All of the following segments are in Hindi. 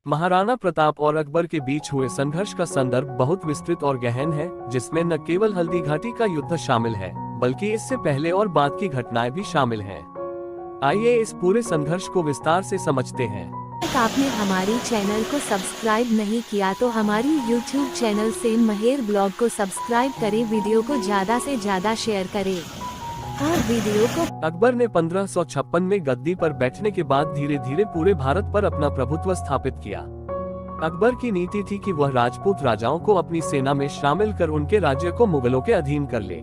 महाराणा प्रताप और अकबर के बीच हुए संघर्ष का संदर्भ बहुत विस्तृत और गहन है, जिसमें न केवल हल्दी घाटी का युद्ध शामिल है, बल्कि इससे पहले और बाद की घटनाएं भी शामिल हैं। आइए इस पूरे संघर्ष को विस्तार से समझते हैं। आपने हमारी चैनल को सब्सक्राइब नहीं किया तो हमारी यूट्यूब चैनल से महेर ब्लॉग को सब्सक्राइब करें, वीडियो को ज्यादा से ज्यादा शेयर करें और वीडियो को। अकबर ने 1556 में गद्दी पर बैठने के बाद धीरे धीरे पूरे भारत पर अपना प्रभुत्व स्थापित किया। अकबर की नीति थी कि वह राजपूत राजाओं को अपनी सेना में शामिल कर उनके राज्य को मुगलों के अधीन कर ले।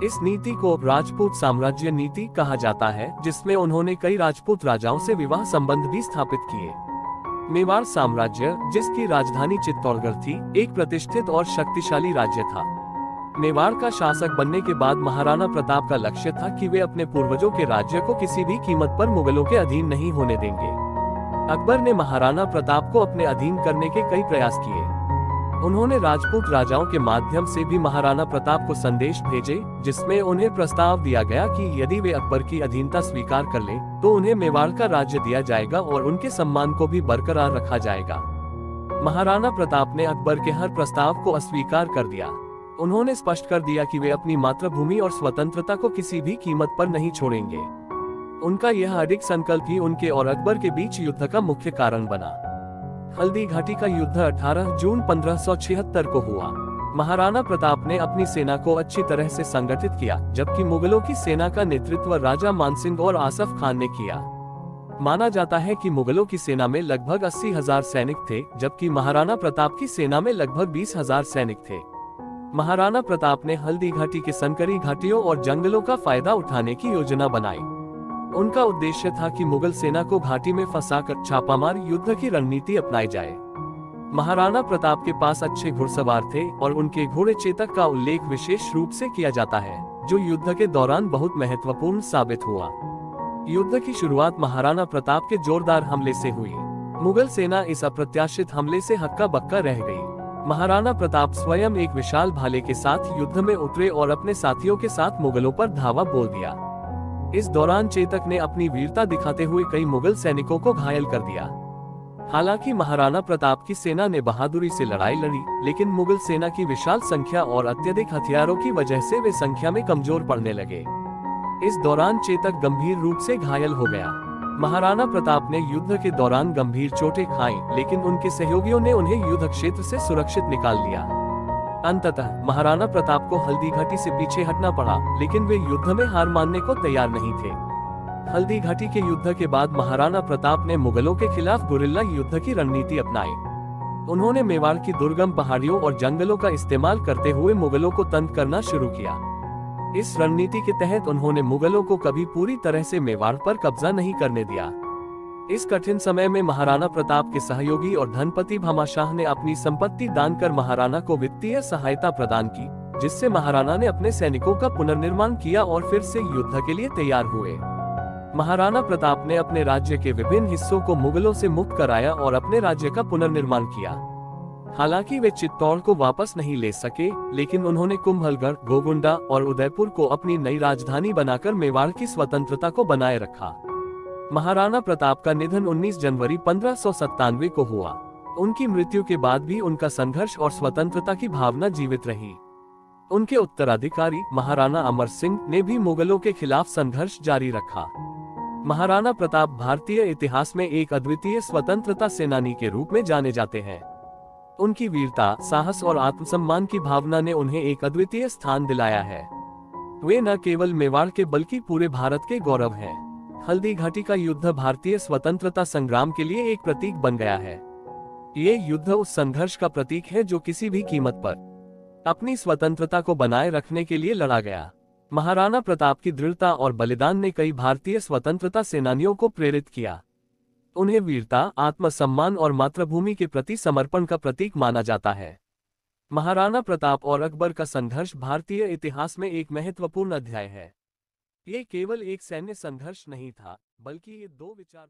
इस नीति को राजपूत साम्राज्य नीति कहा जाता है, जिसमें उन्होंने कई राजपूत राजाओं से विवाह संबंध भी स्थापित किए। मेवाड़ साम्राज्य, जिसकी राजधानी चित्तौड़गढ़ थी, एक प्रतिष्ठित और शक्तिशाली राज्य था। मेवाड़ का शासक बनने के बाद महाराणा प्रताप का लक्ष्य था कि वे अपने पूर्वजों के राज्य को किसी भी कीमत पर मुगलों के अधीन नहीं होने देंगे। अकबर ने महाराणा प्रताप को अपने अधीन करने के कई प्रयास किए। उन्होंने राजपूत राजाओं के माध्यम से भी महाराणा प्रताप को संदेश भेजे, जिसमें उन्हें प्रस्ताव दिया गया कि यदि वे अकबर की अधीनता स्वीकार कर लें, तो उन्हें मेवाड़ का राज्य दिया जाएगा और उनके सम्मान को भी बरकरार रखा जाएगा। महाराणा प्रताप ने अकबर के हर प्रस्ताव को अस्वीकार कर दिया। उन्होंने स्पष्ट कर दिया कि वे अपनी मातृभूमि और स्वतंत्रता को किसी भी कीमत पर नहीं छोड़ेंगे। उनका यह अडिग संकल्प ही उनके और अकबर के बीच युद्ध का मुख्य कारण बना। हल्दी घाटी का युद्ध 18 जून 1576 को हुआ। महाराणा प्रताप ने अपनी सेना को अच्छी तरह से संगठित किया, जबकि मुगलों की सेना का नेतृत्व राजा मानसिंह और आसफ खान ने किया। माना जाता है कि मुगलों की सेना में लगभग 80,000 सैनिक थे, जबकि महाराणा प्रताप की सेना में लगभग 20,000 सैनिक थे। महाराणा प्रताप ने हल्दी घाटी के संकरी घाटियों और जंगलों का फायदा उठाने की योजना बनाई। उनका उद्देश्य था कि मुगल सेना को घाटी में फंसाकर छापामार युद्ध की रणनीति अपनाई जाए। महाराणा प्रताप के पास अच्छे घुड़सवार थे और उनके घोड़े चेतक का उल्लेख विशेष रूप से किया जाता है, जो युद्ध के दौरान बहुत महत्वपूर्ण साबित हुआ। युद्ध की शुरुआत महाराणा प्रताप के जोरदार हमले से हुई। मुगल सेना इस अप्रत्याशित हमले से हक्का बक्का रह गई। महाराणा प्रताप स्वयं एक विशाल भाले के साथ युद्ध में उतरे और अपने साथियों के साथ मुगलों पर धावा बोल दिया। इस दौरान चेतक ने अपनी वीरता दिखाते हुए कई मुगल सैनिकों को घायल कर दिया। हालांकि महाराणा प्रताप की सेना ने बहादुरी से लड़ाई लड़ी, लेकिन मुगल सेना की विशाल संख्या और अत्यधिक हथियारों की वजह से वे संख्या में कमजोर पड़ने लगे। इस दौरान चेतक गंभीर रूप से घायल हो गया। महाराणा प्रताप ने युद्ध के दौरान गंभीर चोटें खाईं, लेकिन उनके सहयोगियों ने उन्हें युद्ध क्षेत्र से सुरक्षित निकाल लिया। अंततः महाराणा प्रताप को हल्दी घाटी से पीछे हटना पड़ा, लेकिन वे युद्ध में हार मानने को तैयार नहीं थे। हल्दी घाटी के युद्ध के बाद महाराणा प्रताप ने मुगलों के खिलाफ गुरिल्ला युद्ध की रणनीति अपनाई। उन्होंने मेवाड़ की दुर्गम पहाड़ियों और जंगलों का इस्तेमाल करते हुए मुगलों को तंग करना शुरू किया। इस रणनीति के तहत उन्होंने मुगलों को कभी पूरी तरह से मेवाड़ पर कब्जा नहीं करने दिया। इस कठिन समय में महाराणा प्रताप के सहयोगी और धनपति भामाशाह ने अपनी संपत्ति दान कर महाराणा को वित्तीय सहायता प्रदान की, जिससे महाराणा ने अपने सैनिकों का पुनर्निर्माण किया और फिर से युद्ध के लिए तैयार हुए। महाराणा प्रताप ने अपने राज्य के विभिन्न हिस्सों को मुगलों से मुक्त कराया और अपने राज्य का पुनर्निर्माण किया। हालांकि वे चित्तौड़ को वापस नहीं ले सके, लेकिन उन्होंने कुंभलगढ़, गोगुंडा और उदयपुर को अपनी नई राजधानी बनाकर मेवाड़ की स्वतंत्रता को बनाए रखा। महाराणा प्रताप का निधन 19 जनवरी 1597 को हुआ। उनकी मृत्यु के बाद भी उनका संघर्ष और स्वतंत्रता की भावना जीवित रही। उनके उत्तराधिकारी महाराणा अमर सिंह ने भी मुगलों के खिलाफ संघर्ष जारी रखा। महाराणा प्रताप भारतीय इतिहास में एक अद्वितीय स्वतंत्रता सेनानी के रूप में जाने जाते हैं। उनकी वीरता, साहस और आत्मसम्मान की भावना ने उन्हें एक अद्वितीय स्थान दिलाया है। वे न केवल मेवाड़ के बल्कि पूरे भारत के गौरव हैं। हल्दी घाटी का युद्ध भारतीय स्वतंत्रता संग्राम के लिए एक प्रतीक बन गया है। ये युद्ध उस संघर्ष का प्रतीक है जो किसी भी कीमत पर अपनी स्वतंत्रता को बनाए रखने के लिए लड़ा गया। महाराणा प्रताप की दृढ़ता और बलिदान ने कई भारतीय स्वतंत्रता सेनानियों को प्रेरित किया। उन्हें वीरता, आत्मसम्मान और मातृभूमि के प्रति समर्पण का प्रतीक माना जाता है। महाराणा प्रताप और अकबर का संघर्ष भारतीय इतिहास में एक महत्वपूर्ण अध्याय है। ये केवल एक सैन्य संघर्ष नहीं था, बल्कि ये दो विचारधारा